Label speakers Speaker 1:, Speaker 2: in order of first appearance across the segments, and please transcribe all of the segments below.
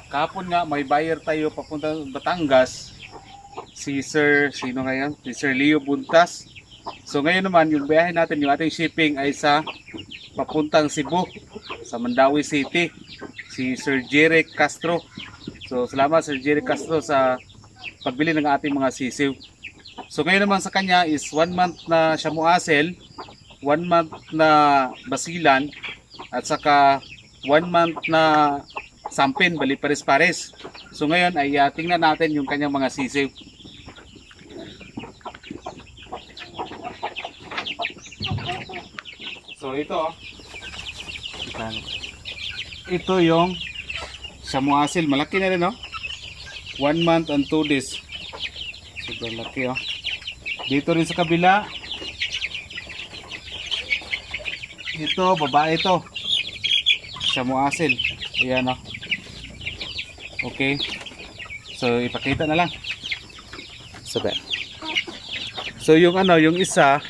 Speaker 1: Kahapon nga may buyer tayo papuntang Batangas. Si Sir, sino ngayon? Si Sir Leo Buntas. So ngayon naman yung biyahe natin, yung ating shipping ay sa papuntang Cebu, sa Mandawi City. Si Sir Jerry Castro. So salamat Sir Jerry Castro sa pagbili ng ating mga sisiw. So ngayon naman sa kanya is 1 month na Shamuasel, 1 month na Basilan, at saka 1 month na Sampin, bali pares-pares. So ngayon ay tingnan natin yung kanyang mga sisiw. So ito, ito yung Shamuasil, malaki na rin, no? 1 month and 2 days. Super laki, oh. Dito rin sa kabila, ito babae, ito Shamuasil. Ayan, oh. Okay. So ipakita na lang. So yung yung isa,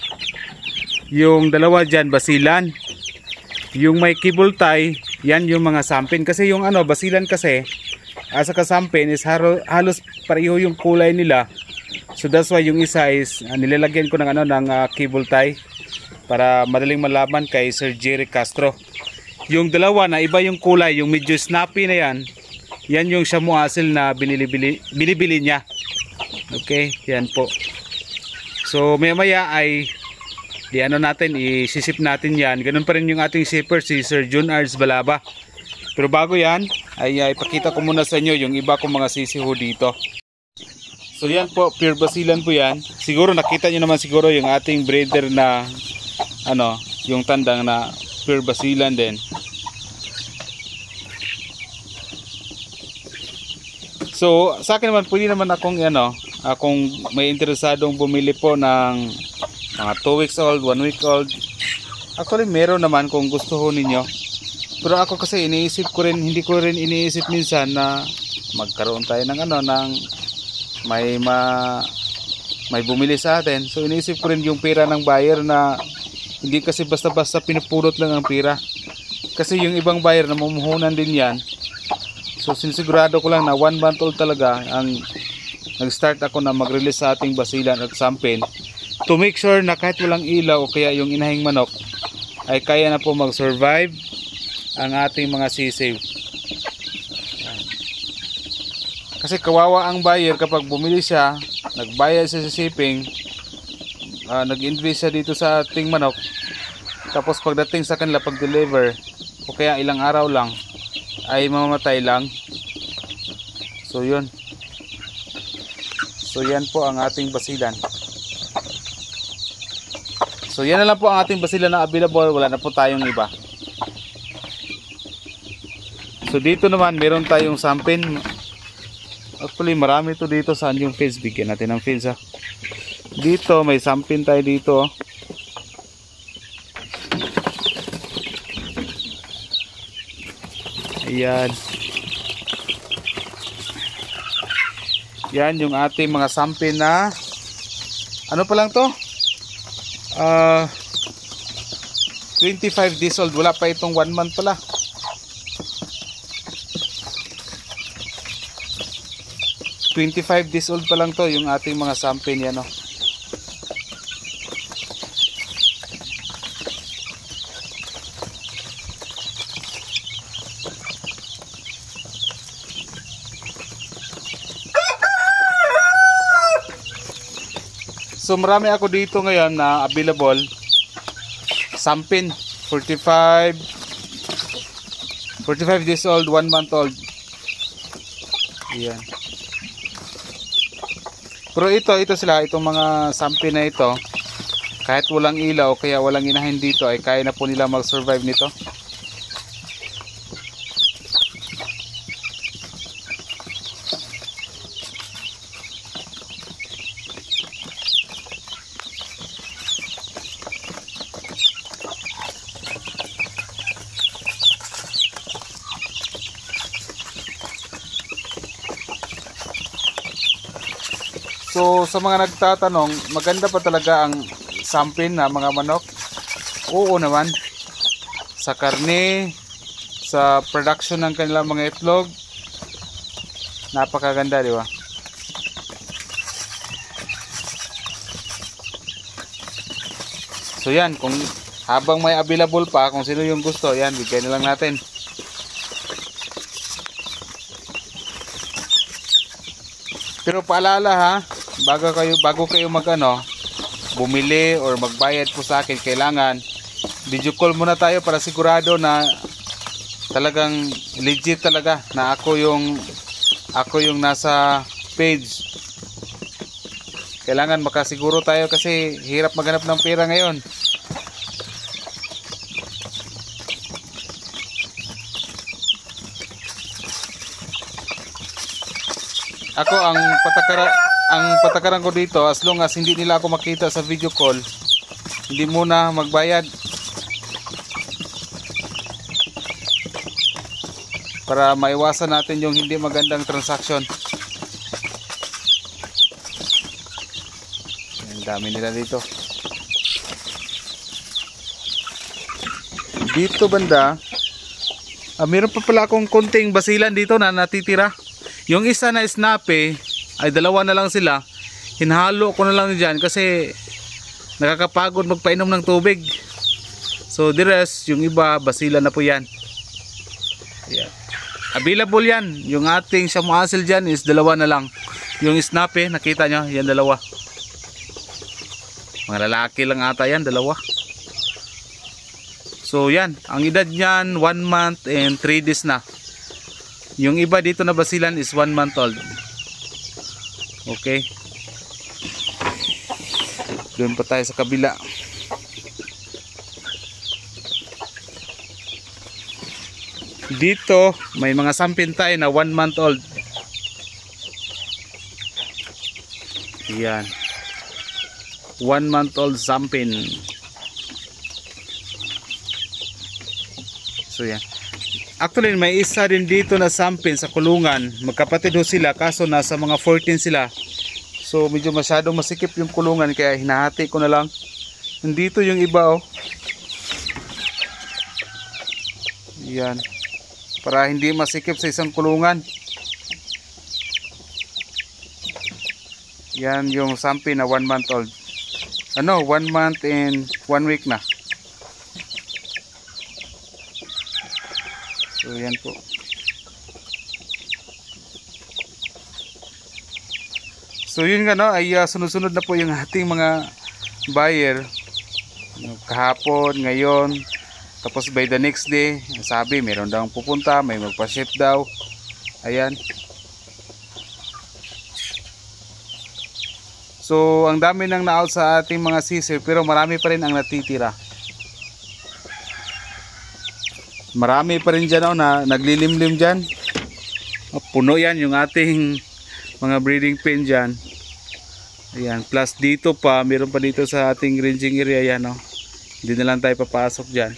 Speaker 1: yung dalawa diyan basilan. Yung may kibble tie, yan yung mga sampin kasi yung basilan kasi asa ka sampin is halos pareho yung kulay nila. So that's why yung isa is nilalagyan ko ng ng cable tie para madaling malaman kay Sir Jerry Castro. Yung dalawa na iba yung kulay, yung medyo snappy na yan yung Shamuasil na binibili niya. Okay, yan po. So maya ay natin, isisip natin yan. Ganun pa rin yung ating shipper, si Sir Jun Arts Balaba. Pero bago yan, ay ipakita ko muna sa inyo yung iba kong mga sisiho dito. So yan po, pure basilan po yan. Siguro nakita nyo naman siguro yung ating breeder na yung tandang na pure basilan din. So sa akin naman, pwede naman akong akong may interesadong bumili po ng mga 2 weeks old, 1 week old. Actually meron naman kung gusto ho ninyo. Pero ako kasi iniisip ko rin, hindi ko rin iniisip minsan na magkaroon tayo ng ng may bumili sa atin. So iniisip ko rin yung pera ng buyer na hindi kasi basta-basta pinupulot lang ang pera. Kasi yung ibang buyer na mumuhunan din yan. So sinisigurado ko lang na 1 month old talaga ang nag-start ako na mag-release sa ating basilan at sampin, to make sure na kahit walang ilaw o kaya yung inahing manok ay kaya na po mag-survive ang ating mga sisiw. Kasi kawawa ang buyer kapag bumili siya, nagbayad siya sa shipping, nag-invest siya dito sa ating manok, tapos pagdating sa kanila pag-deliver o kaya ilang araw lang ay mamamatay lang. So yun. So yan po ang ating basilan. So yan na lang po ang ating basilan na available. Wala na po tayong iba. So dito naman meron tayong sampin. Actually marami to dito. Saan yung fields? Bigyan natin ng fields, ha. Dito may sampin tayo dito. Ayan. Yan yung ating mga sampin na pa lang to? 25 days old. Wala pa itong 1 month pala. $25 days old pa lang to yung ating mga sampin yan, oh. So marami ako dito ngayon na available sampin 45 days old, 1 month old. Ayan. Pero ito sila, itong mga sampin na ito, kahit walang ilaw kaya walang inahin dito ay kaya na po nila mag-survive nito. So sa mga nagtatanong, maganda pa talaga ang sampin na mga manok? Oo naman. Sa karne, sa production ng kanilang mga itlog, Napakaganda, di ba? So yan, kung habang may available pa, kung sino yung gusto, yan, bigay na lang natin. Pero paalala ha, bago kayo bumili or magbayad po sa akin, kailangan video call muna tayo para sigurado na talagang legit talaga na ako yung nasa page. Kailangan makasiguro tayo kasi hirap maghanap ng pera ngayon. Ako ang patakaran ko dito, as long as hindi nila ako makita sa video call, hindi muna magbayad. Para maiwasan natin yung hindi magandang transaction. Ang dami nila dito. Dito banda, meron pa pala akong konting basilan dito na natitira. Yung isa na snape ay dalawa na lang sila. Hinalo ko na lang dyan kasi nakakapagod magpainom ng tubig. So the rest, yung iba basilan na po yan. Ayan. Available yan. Yung ating shamuasil dyan is dalawa na lang. Yung snape, nakita nyo, yan dalawa. Mga lalaki lang ata yan, dalawa. So yan, ang edad nyan 1 month and 3 days na. Yung iba dito na basilan is 1 month old. Okay. Doon pa tayo sa kabila. Dito may mga sampin tayo na 1 month old. Yan. 1 month old sampin. So yan. Actually may isa din dito na sampin sa kulungan. Magkapatid ho sila kaso nasa mga 14 sila. So medyo masyadong masikip yung kulungan kaya hinahati ko na lang. Nandito yung iba oh. Yan. Para hindi masikip sa isang kulungan. Yan yung sampin na 1 month old. 1 month and 1 week na. So yan po. So yun nga no, ay sunod-sunod na po yung ating mga buyer. Kahapon, ngayon, tapos by the next day, sabi meron daw pupunta, may magpa-ship daw. Ayan. So ang dami nang na-out sa ating mga sisir pero marami pa rin ang natitira. Marami pa rin dyan na naglilimlim dyan. Puno yan yung ating mga breeding pen dyan. Ayan. Plus dito pa, meron pa dito sa ating ranging area yan. Hindi na lang tayo papasok dyan.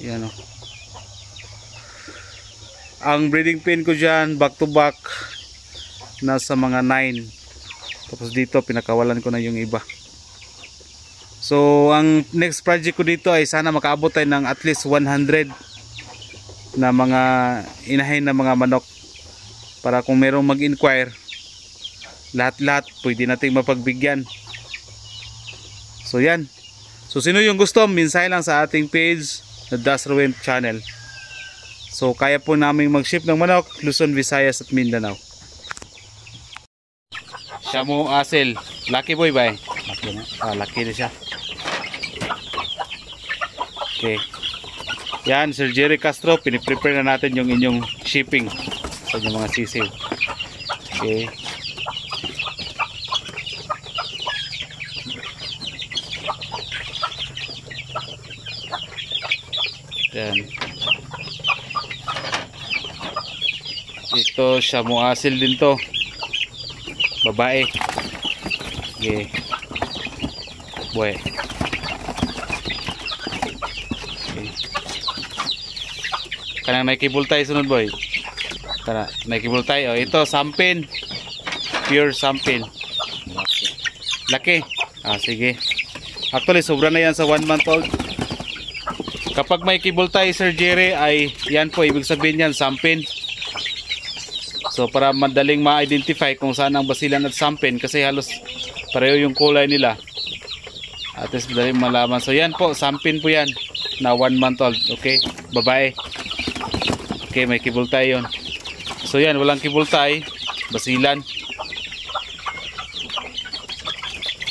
Speaker 1: Ayan. Ang breeding pen ko dyan, back to back, nasa mga 9. Tapos dito, pinakawalan ko na yung iba. So ang next project ko dito ay sana makaabot tayo ng at least 100 na mga inahin na mga manok para kung merong mag-inquire lahat-lahat pwede nating mapagbigyan. So yan. So sino yung gusto, mensahe lang sa ating page na Das Ruin Channel. So kaya po namin mag-ship ng manok Luzon, Visayas at Mindanao. Shamuasil, lucky boy ba? Lucky na. Lucky na siya. Okay. Yan, Sir Jerry Castro, piniprepare na natin yung inyong shipping sa inyong mga sisiw. Okay. Yan. Ito, shamuasil din to. Babae. Okay. Boy. Kanang may cable tie sunod boy. Tara, may cable tie. Oh, ito sampin. Pure sampin. Laki. Sige. Actually sobra na yan sa 1 month old. Kapag may cable tie Sir Jerry ay yan po ibig sabihin yan sampin. So para madaling ma-identify kung saan ang basilan at sampin kasi halos pareho yung kulay nila. At least madaling malaman. So yan po, sampin po yan na 1 month old. Okay, babae. Okay, may kibultay yun. So yan, walang kibultay, basilan.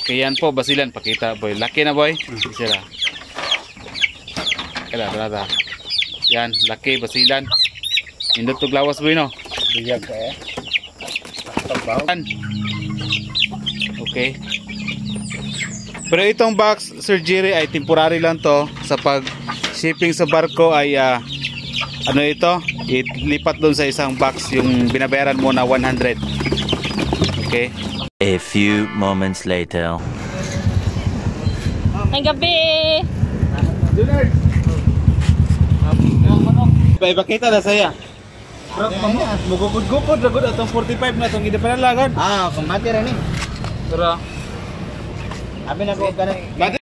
Speaker 1: Okay, yan po, basilan. Pakita boy. Laki na boy. Sira. Kaya yan, laki, basilan. Indot to glawas boy no.
Speaker 2: Biyag ka eh.
Speaker 1: Okay. Pero itong box, Sir Jerry, ay temporary lang to. Sa pag-shipping sa barko ay ano ito? Ilipat doon sa isang box yung binabayaran mo na 100. Okay.
Speaker 3: A few moments later.
Speaker 4: Ay gabi.
Speaker 1: Ipakita na saya. Mugugud-gugud ragud atong 45 na itong gidepanalagan.
Speaker 2: Ah, kumati rin eh.
Speaker 1: Pero
Speaker 2: Abi na ko ganun.